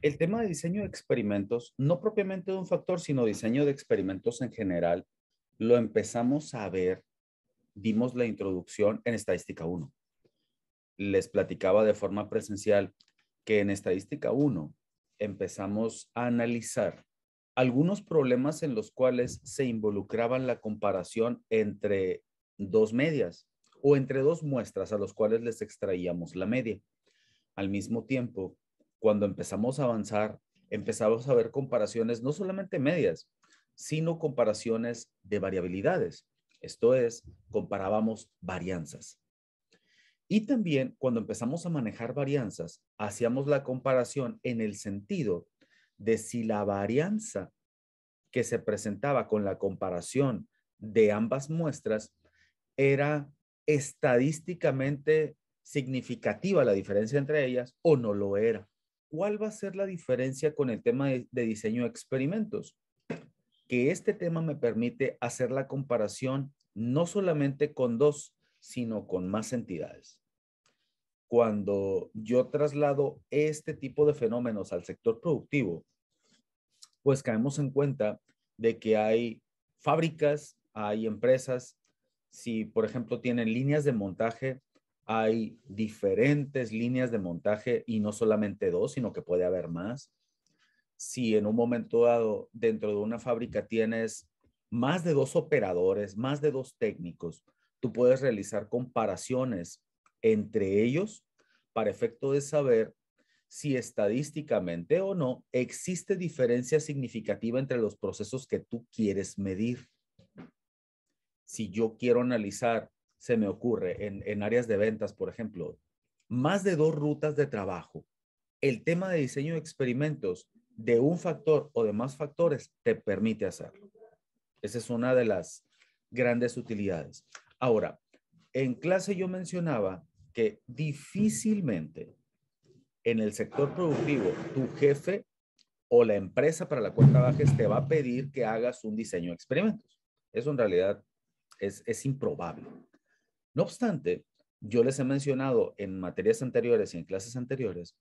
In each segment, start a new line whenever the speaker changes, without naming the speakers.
El tema de diseño de experimentos, no propiamente de un factor, sino diseño de experimentos en general, lo empezamos a ver, dimos la introducción en Estadística 1. Les platicaba de forma presencial que en Estadística 1 empezamos a analizar algunos problemas en los cuales se involucraban la comparación entre dos medias o entre dos muestras a los cuales les extraíamos la media. Al mismo tiempo, cuando empezamos a avanzar, empezamos a ver comparaciones no solamente medias, sino comparaciones de variabilidades. Esto es, comparábamos varianzas. Y también cuando empezamos a manejar varianzas, hacíamos la comparación en el sentido de si la varianza que se presentaba con la comparación de ambas muestras era estadísticamente significativa la diferencia entre ellas o no lo era. ¿Cuál va a ser la diferencia con el tema de diseño de experimentos? Que este tema me permite hacer la comparación no solamente con dos, sino con más entidades. Cuando yo traslado este tipo de fenómenos al sector productivo, pues caemos en cuenta de que hay fábricas, hay empresas, si por ejemplo tienen líneas de montaje, hay diferentes líneas de montaje y no solamente dos, sino que puede haber más. Si en un momento dado dentro de una fábrica tienes más de dos operadores, más de dos técnicos, tú puedes realizar comparaciones entre ellos para efecto de saber si estadísticamente o no existe diferencia significativa entre los procesos que tú quieres medir. Si yo quiero analizar, se me ocurre en áreas de ventas, por ejemplo, más de dos rutas de trabajo, el tema de diseño de experimentos de un factor o de más factores te permite hacerlo. Esa es una de las grandes utilidades. Ahora, en clase yo mencionaba que difícilmente en el sector productivo tu jefe o la empresa para la cual trabajes te va a pedir que hagas un diseño de experimentos. Eso en realidad es improbable. No obstante, yo les he mencionado en materias anteriores y en clases anteriores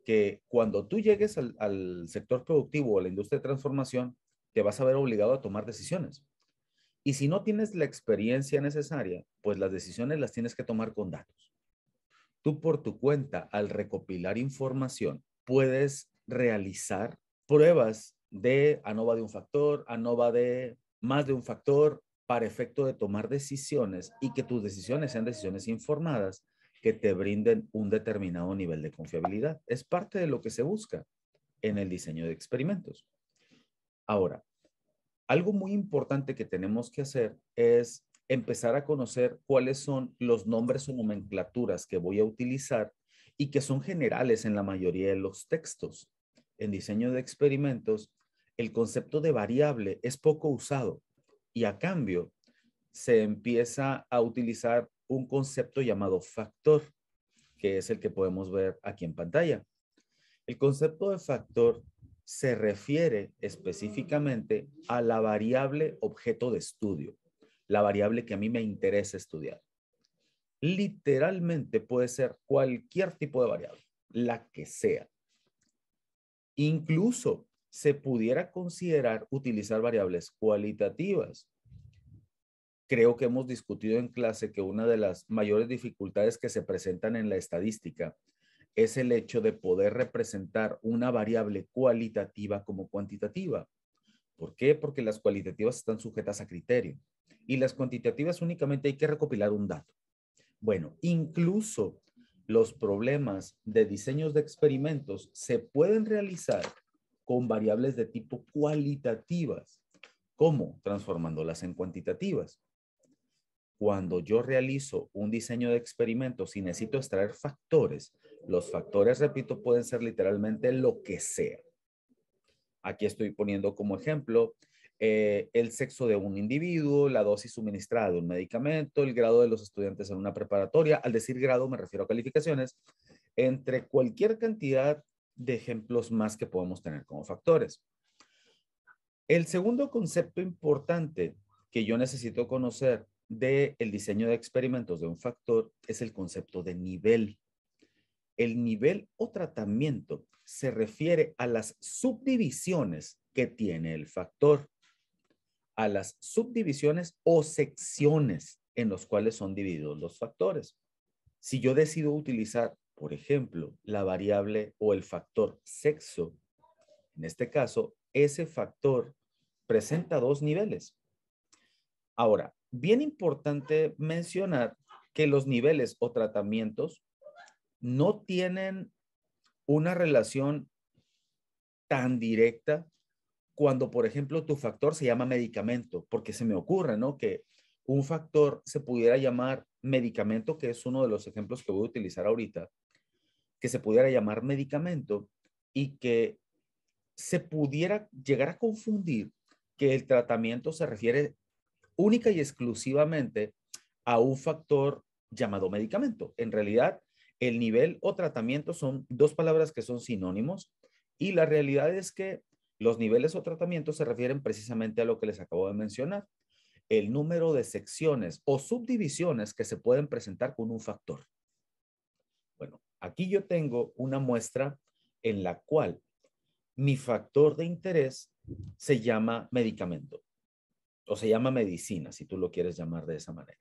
que cuando tú llegues al sector productivo o a la industria de transformación, te vas a ver obligado a tomar decisiones. Y si no tienes la experiencia necesaria, pues las decisiones las tienes que tomar con datos. Tú por tu cuenta, al recopilar información, puedes realizar pruebas de ANOVA de un factor, ANOVA de más de un factor, para efecto de tomar decisiones y que tus decisiones sean decisiones informadas que te brinden un determinado nivel de confiabilidad. Es parte de lo que se busca en el diseño de experimentos. Ahora, algo muy importante que tenemos que hacer es empezar a conocer cuáles son los nombres o nomenclaturas que voy a utilizar y que son generales en la mayoría de los textos. En diseño de experimentos, el concepto de variable es poco usado y a cambio se empieza a utilizar un concepto llamado factor, que es el que podemos ver aquí en pantalla. El concepto de factor se refiere específicamente a la variable objeto de estudio, la variable que a mí me interesa estudiar. Literalmente puede ser cualquier tipo de variable, la que sea. Incluso se pudiera considerar utilizar variables cualitativas. Creo que hemos discutido en clase que una de las mayores dificultades que se presentan en la estadística es el hecho de poder representar una variable cualitativa como cuantitativa. ¿Por qué? Porque las cualitativas están sujetas a criterio y las cuantitativas únicamente hay que recopilar un dato. Bueno, incluso los problemas de diseños de experimentos se pueden realizar con variables de tipo cualitativas. ¿Cómo? Transformándolas en cuantitativas. Cuando yo realizo un diseño de experimentos y necesito extraer factores, los factores, repito, pueden ser literalmente lo que sea. Aquí estoy poniendo como ejemplo el sexo de un individuo, la dosis suministrada de un medicamento, el grado de los estudiantes en una preparatoria. Al decir grado me refiero a calificaciones, entre cualquier cantidad de ejemplos más que podemos tener como factores. El segundo concepto importante que yo necesito conocer del diseño de experimentos de un factor es el concepto de nivel. El nivel o tratamiento se refiere a las subdivisiones que tiene el factor, a las subdivisiones o secciones en los cuales son divididos los factores. Si yo decido utilizar, por ejemplo, la variable o el factor sexo, en este caso, ese factor presenta dos niveles. Ahora, bien importante mencionar que los niveles o tratamientos no tienen una relación tan directa cuando, por ejemplo, tu factor se llama medicamento, porque se me ocurre, ¿no? Que un factor se pudiera llamar medicamento, que es uno de los ejemplos que voy a utilizar ahorita, que se pudiera llamar medicamento y que se pudiera llegar a confundir que el tratamiento se refiere única y exclusivamente a un factor llamado medicamento. En realidad, el nivel o tratamiento son dos palabras que son sinónimos y la realidad es que los niveles o tratamientos se refieren precisamente a lo que les acabo de mencionar, el número de secciones o subdivisiones que se pueden presentar con un factor. Bueno, aquí yo tengo una muestra en la cual mi factor de interés se llama medicamento o se llama medicina, si tú lo quieres llamar de esa manera.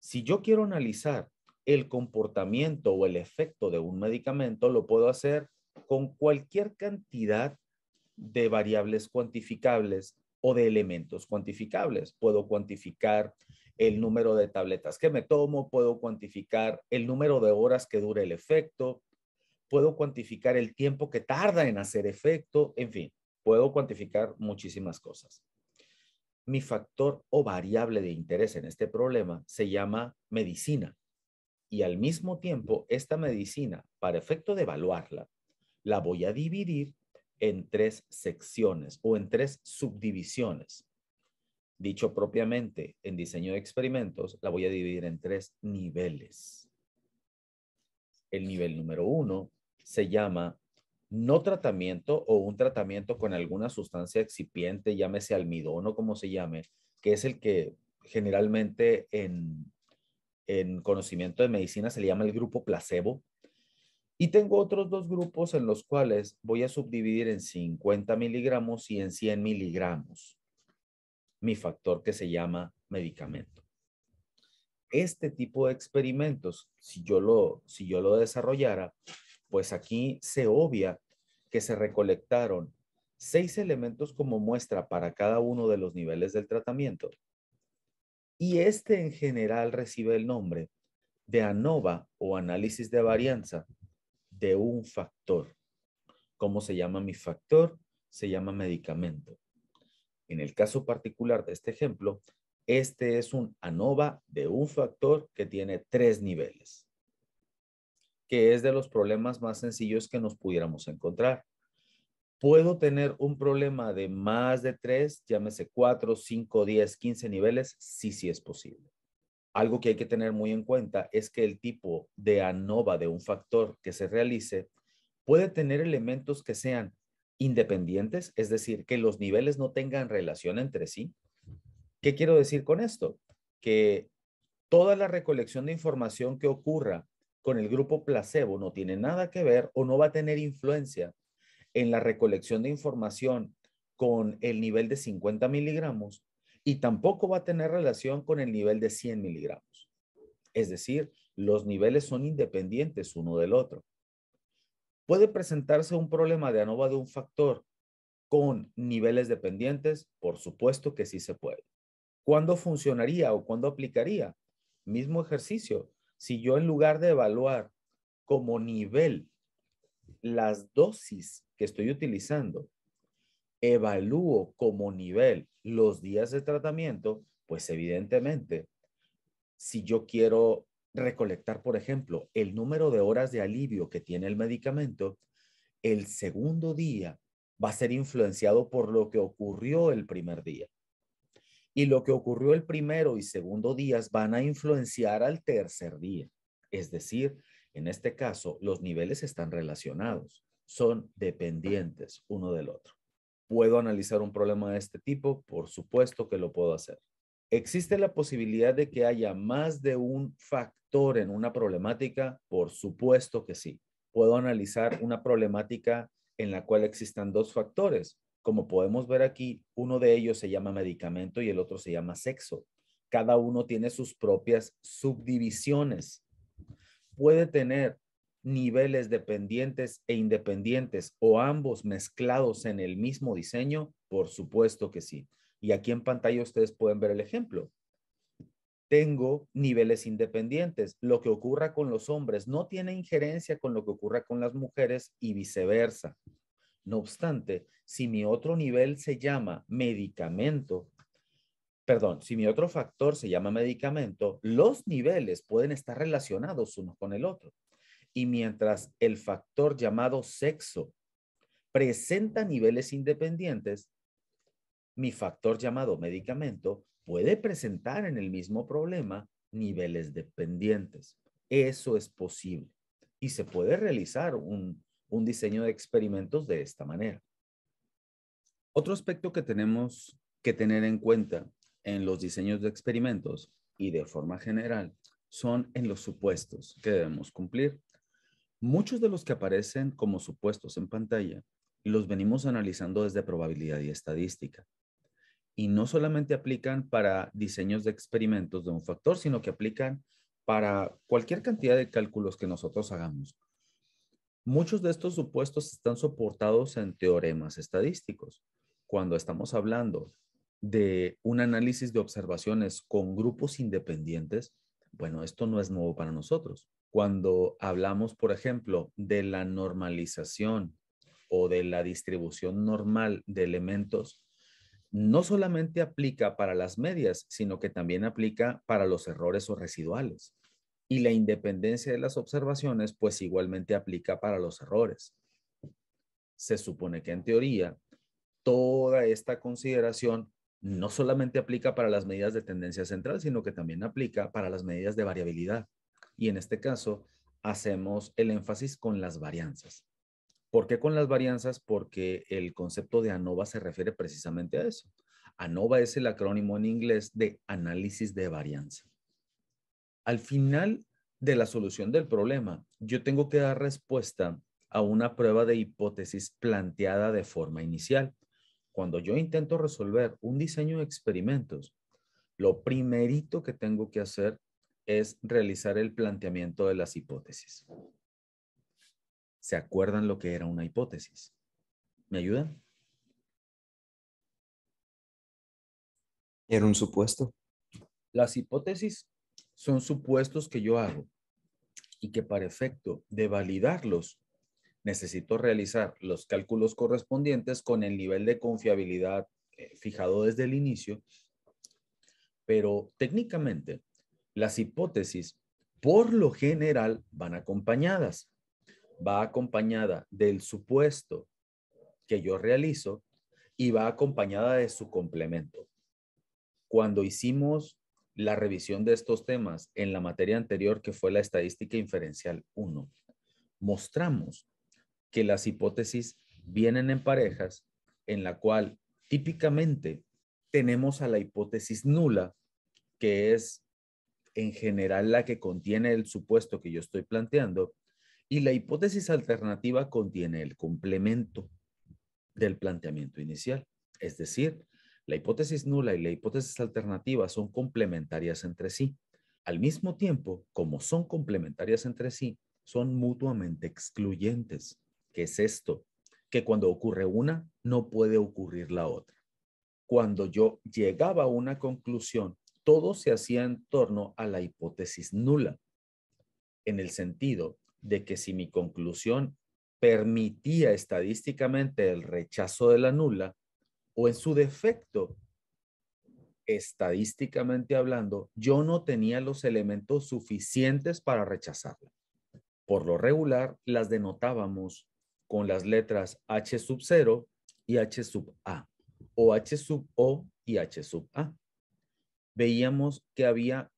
Si yo quiero analizar el comportamiento o el efecto de un medicamento, lo puedo hacer con cualquier cantidad de variables cuantificables o de elementos cuantificables. Puedo cuantificar el número de tabletas que me tomo, puedo cuantificar el número de horas que dura el efecto, puedo cuantificar el tiempo que tarda en hacer efecto, en fin, puedo cuantificar muchísimas cosas. Mi factor o variable de interés en este problema se llama medicina y al mismo tiempo esta medicina, para efecto de evaluarla, la voy a dividir en tres secciones o en tres subdivisiones. Dicho propiamente en diseño de experimentos, la voy a dividir en tres niveles. El nivel número 1 se llama no tratamiento o un tratamiento con alguna sustancia excipiente, llámese almidón o como se llame, que es el que generalmente en conocimiento de medicina se le llama el grupo placebo. Y tengo otros dos grupos en los cuales voy a subdividir en 50 miligramos y en 100 miligramos mi factor que se llama medicamento. Este tipo de experimentos, si yo lo desarrollara, pues aquí se obvia que se recolectaron 6 elementos como muestra para cada uno de los niveles del tratamiento. Y este en general recibe el nombre de ANOVA o análisis de varianza de un factor. ¿Cómo se llama mi factor? Se llama medicamento. En el caso particular de este ejemplo, este es un ANOVA de un factor que tiene 3 niveles, que es de los problemas más sencillos que nos pudiéramos encontrar. ¿Puedo tener un problema de más de 3, llámese 4, 5, 10, 15 niveles? Sí, sí es posible. Algo que hay que tener muy en cuenta es que el tipo de ANOVA de un factor que se realice puede tener elementos que sean independientes, es decir, que los niveles no tengan relación entre sí. ¿Qué quiero decir con esto? Que toda la recolección de información que ocurra con el grupo placebo no tiene nada que ver o no va a tener influencia en la recolección de información con el nivel de 50 miligramos y tampoco va a tener relación con el nivel de 100 miligramos. Es decir, los niveles son independientes uno del otro. ¿Puede presentarse un problema de ANOVA de un factor con niveles dependientes? Por supuesto que sí se puede. ¿Cuándo funcionaría o cuándo aplicaría? Mismo ejercicio. Si yo en lugar de evaluar como nivel las dosis que estoy utilizando, evalúo como nivel los días de tratamiento, pues evidentemente, si yo quiero recolectar, por ejemplo, el número de horas de alivio que tiene el medicamento, el segundo día va a ser influenciado por lo que ocurrió el primer día. Y lo que ocurrió el primero y segundo días van a influenciar al tercer día. Es decir, en este caso, los niveles están relacionados, son dependientes uno del otro. ¿Puedo analizar un problema de este tipo? Por supuesto que lo puedo hacer. ¿Existe la posibilidad de que haya más de un factor en una problemática? Por supuesto que sí. Puedo analizar una problemática en la cual existan dos factores. Como podemos ver aquí, uno de ellos se llama medicamento y el otro se llama sexo. Cada uno tiene sus propias subdivisiones. Puede tener niveles dependientes e independientes o ambos mezclados en el mismo diseño. Por supuesto que sí. Y aquí en pantalla ustedes pueden ver el ejemplo. Tengo niveles independientes. Lo que ocurra con los hombres no tiene injerencia con lo que ocurra con las mujeres y viceversa. No obstante, si mi otro nivel se llama medicamento, si mi otro factor se llama medicamento, los niveles pueden estar relacionados uno con el otro. Y mientras el factor llamado sexo presenta niveles independientes, mi factor llamado medicamento puede presentar en el mismo problema niveles dependientes. Eso es posible y se puede realizar un diseño de experimentos de esta manera. Otro aspecto que tenemos que tener en cuenta en los diseños de experimentos y de forma general son en los supuestos que debemos cumplir. Muchos de los que aparecen como supuestos en pantalla los venimos analizando desde probabilidad y estadística. Y no solamente aplican para diseños de experimentos de un factor, sino que aplican para cualquier cantidad de cálculos que nosotros hagamos. Muchos de estos supuestos están soportados en teoremas estadísticos. Cuando estamos hablando de un análisis de observaciones con grupos independientes, bueno, esto no es nuevo para nosotros. Cuando hablamos, por ejemplo, de la normalización o de la distribución normal de elementos, no solamente aplica para las medias, sino que también aplica para los errores o residuales. Y la independencia de las observaciones, pues igualmente aplica para los errores. Se supone que en teoría, toda esta consideración no solamente aplica para las medidas de tendencia central, sino que también aplica para las medidas de variabilidad. Y en este caso, hacemos el énfasis con las varianzas. ¿Por qué con las varianzas? Porque el concepto de ANOVA se refiere precisamente a eso. ANOVA es el acrónimo en inglés de análisis de varianza. Al final de la solución del problema, yo tengo que dar respuesta a una prueba de hipótesis planteada de forma inicial. Cuando yo intento resolver un diseño de experimentos, lo primerito que tengo que hacer es realizar el planteamiento de las hipótesis. ¿Se acuerdan lo que era una hipótesis? ¿Me ayudan?
Era un supuesto.
Las hipótesis son supuestos que yo hago y que para efecto de validarlos necesito realizar los cálculos correspondientes con el nivel de confiabilidad fijado desde el inicio, pero técnicamente las hipótesis por lo general van acompañadas. Va acompañada del supuesto que yo realizo y va acompañada de su complemento. Cuando hicimos la revisión de estos temas en la materia anterior, que fue la estadística inferencial 1, mostramos que las hipótesis vienen en parejas, en la cual típicamente tenemos a la hipótesis nula, que es en general la que contiene el supuesto que yo estoy planteando, y la hipótesis alternativa contiene el complemento del planteamiento inicial. Es decir, la hipótesis nula y la hipótesis alternativa son complementarias entre sí. Al mismo tiempo, como son complementarias entre sí, son mutuamente excluyentes. ¿Qué es esto? Que cuando ocurre una, no puede ocurrir la otra. Cuando yo llegaba a una conclusión, todo se hacía en torno a la hipótesis nula, en el sentido de que si mi conclusión permitía estadísticamente el rechazo de la nula, o en su defecto, estadísticamente hablando, yo no tenía los elementos suficientes para rechazarla. Por lo regular, las denotábamos con las letras H sub 0 y H sub A, o H sub O y H sub A. Veíamos que había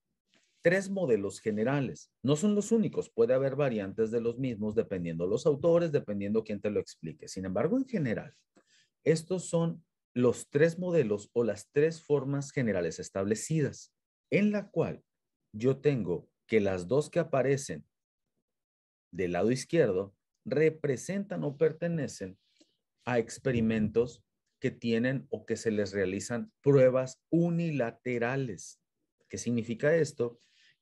tres modelos generales. No son los únicos, puede haber variantes de los mismos dependiendo los autores, dependiendo quién te lo explique. Sin embargo, en general, estos son los tres modelos o las tres formas generales establecidas, en la cual yo tengo que las dos que aparecen del lado izquierdo representan o pertenecen a experimentos que tienen o que se les realizan pruebas unilaterales. ¿Qué significa esto?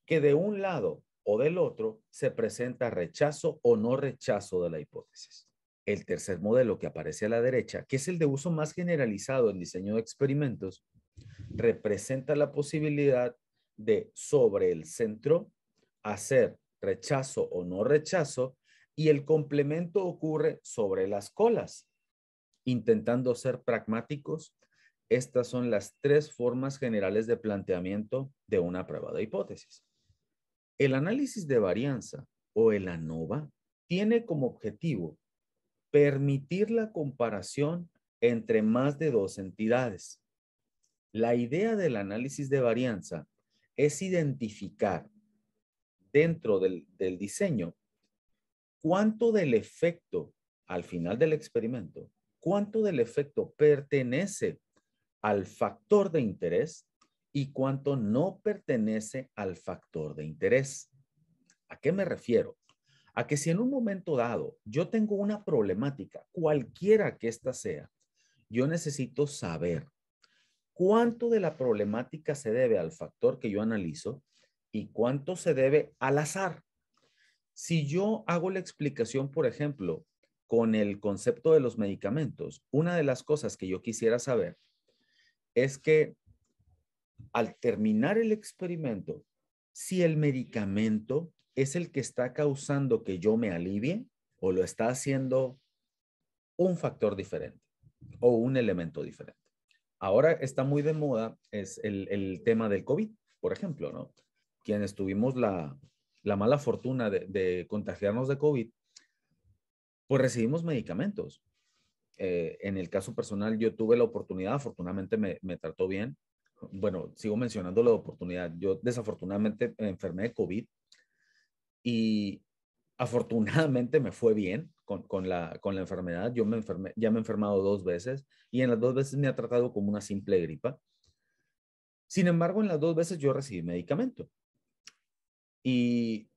Que de un lado o del otro se presenta rechazo o no rechazo de la hipótesis. El tercer modelo que aparece a la derecha, que es el de uso más generalizado en diseño de experimentos, representa la posibilidad de sobre el centro hacer rechazo o no rechazo y el complemento ocurre sobre las colas. Intentando ser pragmáticos, estas son las tres formas generales de planteamiento de una prueba de hipótesis. El análisis de varianza o el ANOVA tiene como objetivo permitir la comparación entre más de dos entidades. La idea del análisis de varianza es identificar dentro del diseño cuánto del efecto al final del experimento, cuánto del efecto pertenece al factor de interés y cuánto no pertenece al factor de interés. ¿A qué me refiero? A que si en un momento dado yo tengo una problemática, cualquiera que ésta sea, yo necesito saber cuánto de la problemática se debe al factor que yo analizo y cuánto se debe al azar. Si yo hago la explicación, por ejemplo, con el concepto de los medicamentos, una de las cosas que yo quisiera saber es que al terminar el experimento, si el medicamento es el que está causando que yo me alivie o lo está haciendo un factor diferente o un elemento diferente. Ahora está muy de moda es el tema del COVID, por ejemplo, ¿no? Quienes tuvimos la mala fortuna de contagiarnos de COVID, pues recibimos medicamentos. En el caso personal, yo tuve la oportunidad, afortunadamente me trató bien. Bueno, sigo mencionando la oportunidad. Yo desafortunadamente me enfermé de COVID y afortunadamente me fue bien con la enfermedad. Yo ya me he enfermado 2 veces y en las 2 veces me ha tratado como una simple gripa. Sin embargo, en las 2 veces yo recibí medicamento y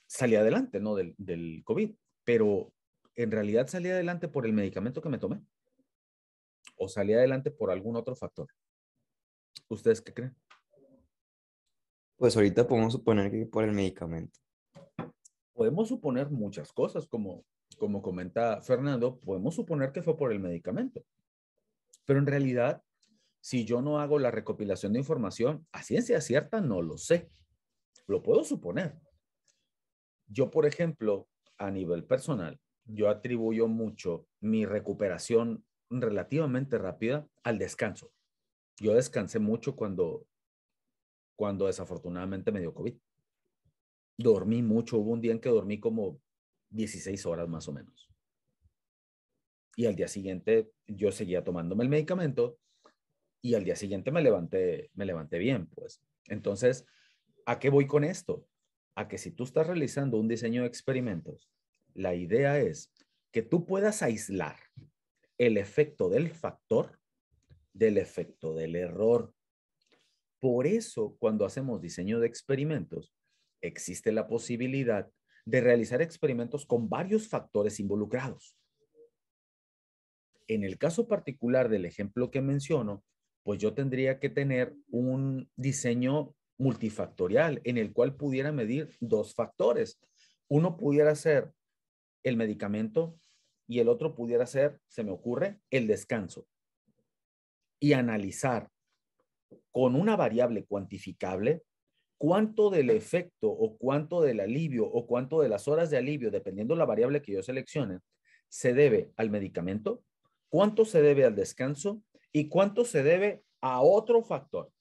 salí adelante, ¿no? Del COVID, pero en realidad salí adelante por el medicamento que me tomé o salí adelante por algún otro factor. ¿Ustedes qué creen?
Pues ahorita podemos suponer que por el medicamento.
Podemos suponer muchas cosas, como comenta Fernando, podemos suponer que fue por el medicamento, pero en realidad, si yo no hago la recopilación de información, a ciencia cierta no lo sé, lo puedo suponer. Yo, por ejemplo, a nivel personal, yo atribuyo mucho mi recuperación relativamente rápida al descanso. Yo descansé mucho cuando desafortunadamente me dio COVID. Dormí mucho, hubo un día en que dormí como 16 horas más o menos. Y al día siguiente yo seguía tomándome el medicamento y al día siguiente me levanté bien, pues. Entonces, ¿a qué voy con esto? A que si tú estás realizando un diseño de experimentos, la idea es que tú puedas aislar el efecto del factor del efecto del error. Por eso, cuando hacemos diseño de experimentos, existe la posibilidad de realizar experimentos con varios factores involucrados. En el caso particular del ejemplo que menciono, pues yo tendría que tener un diseño multifactorial en el cual pudiera medir dos factores. Uno pudiera ser el medicamento y el otro pudiera ser, se me ocurre, el descanso. Y analizar con una variable cuantificable cuánto del efecto o cuánto del alivio o cuánto de las horas de alivio, dependiendo la variable que yo seleccione, se debe al medicamento, cuánto se debe al descanso y cuánto se debe a otro factor.